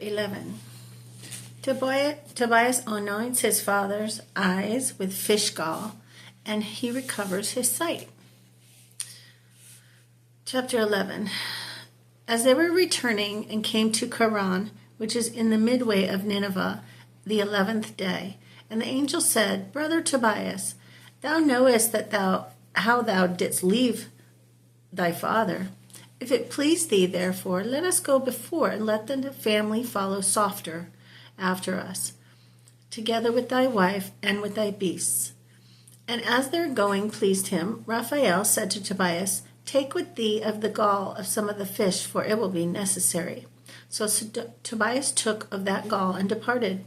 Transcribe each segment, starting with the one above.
11. Tobias anoints his father's eyes with fish gall, and he recovers his sight. Chapter 11. As they were returning and came to Charan, which is in the midway of Nineveh, the 11th day, and the angel said, Brother Tobias, thou knowest that how thou didst leave thy father. If it please thee, therefore, let us go before, and let the family follow softer after us, together with thy wife and with thy beasts. And as their going pleased him, Raphael said to Tobias, Take with thee of the gall of some of the fish, for it will be necessary. So Tobias took of that gall and departed.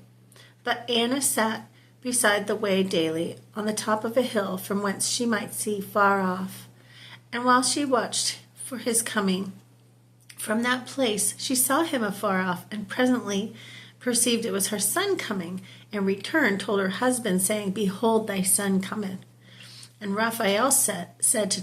But Anna sat beside the way daily, on the top of a hill, from whence she might see far off. And while she watched for his coming from that place, she saw him afar off, and presently perceived it was her son coming, and returned, told her husband, saying, Behold, thy son cometh. And Raphael said to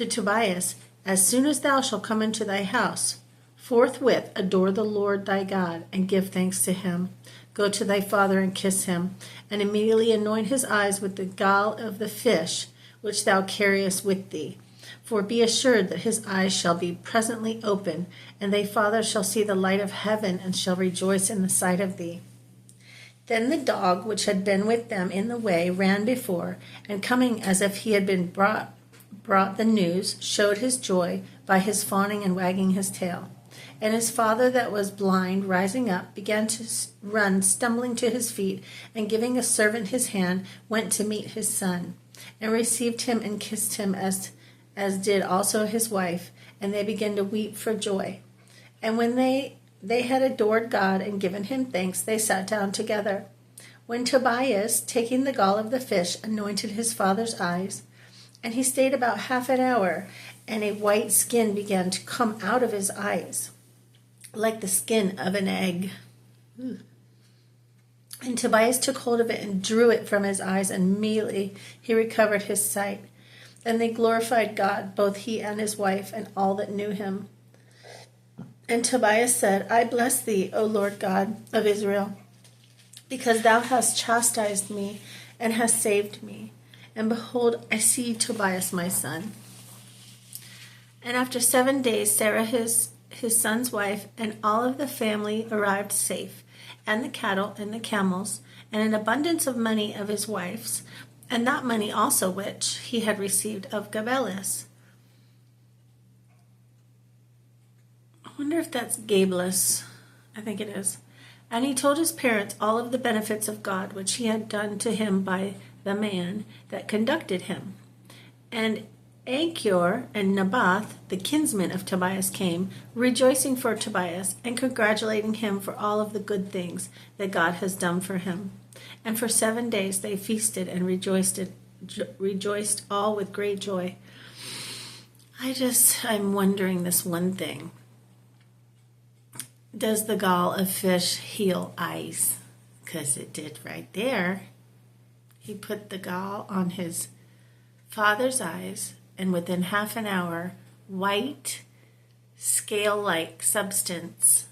Tobias, As soon as thou shalt come into thy house, forthwith adore the Lord thy God, and give thanks to him. Go to thy father and kiss him, and immediately anoint his eyes with the gall of the fish which thou carriest with thee. For be assured that his eyes shall be presently open, and thy father shall see the light of heaven, and shall rejoice in the sight of thee. Then the dog which had been with them in the way ran before, and coming as if he had been brought the news, showed his joy by his fawning and wagging his tail. And his father that was blind, rising up, began to run, stumbling to his feet, and giving a servant his hand, went to meet his son, and received him and kissed him as did also his wife, and they began to weep for joy. And when they had adored God and given him thanks, they sat down together. When Tobias, taking the gall of the fish, anointed his father's eyes, and he stayed about half an hour, and a white skin began to come out of his eyes, like the skin of an egg. And Tobias took hold of it and drew it from his eyes, and immediately he recovered his sight. Then they glorified God, both he and his wife, and all that knew him. And Tobias said, I bless thee, O Lord God of Israel, because thou hast chastised me and hast saved me. And behold, I see Tobias my son. And after 7 days, Sarah his son's wife and all of the family arrived safe, and the cattle and the camels, and an abundance of money of his wife's, and that money also which he had received of Gabelis. I wonder if that's Gabelis. I think it is. And he told his parents all of the benefits of God which he had done to him by the man that conducted him. And Achior and Naboth, the kinsmen of Tobias, came, rejoicing for Tobias and congratulating him for all of the good things that God has done for him. And for 7 days they feasted and rejoiced all with great joy. I'm wondering this one thing. Does the gall of fish heal eyes? Because it did right there. He put the gall on his father's eyes, and within half an hour, white, scale-like substance,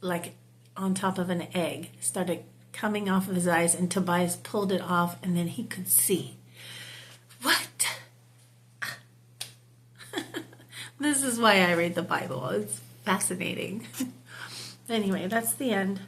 like on top of an egg, started coming off of his eyes, and Tobias pulled it off, and then he could see. What? This is why I read the Bible. It's fascinating. Anyway, that's the end.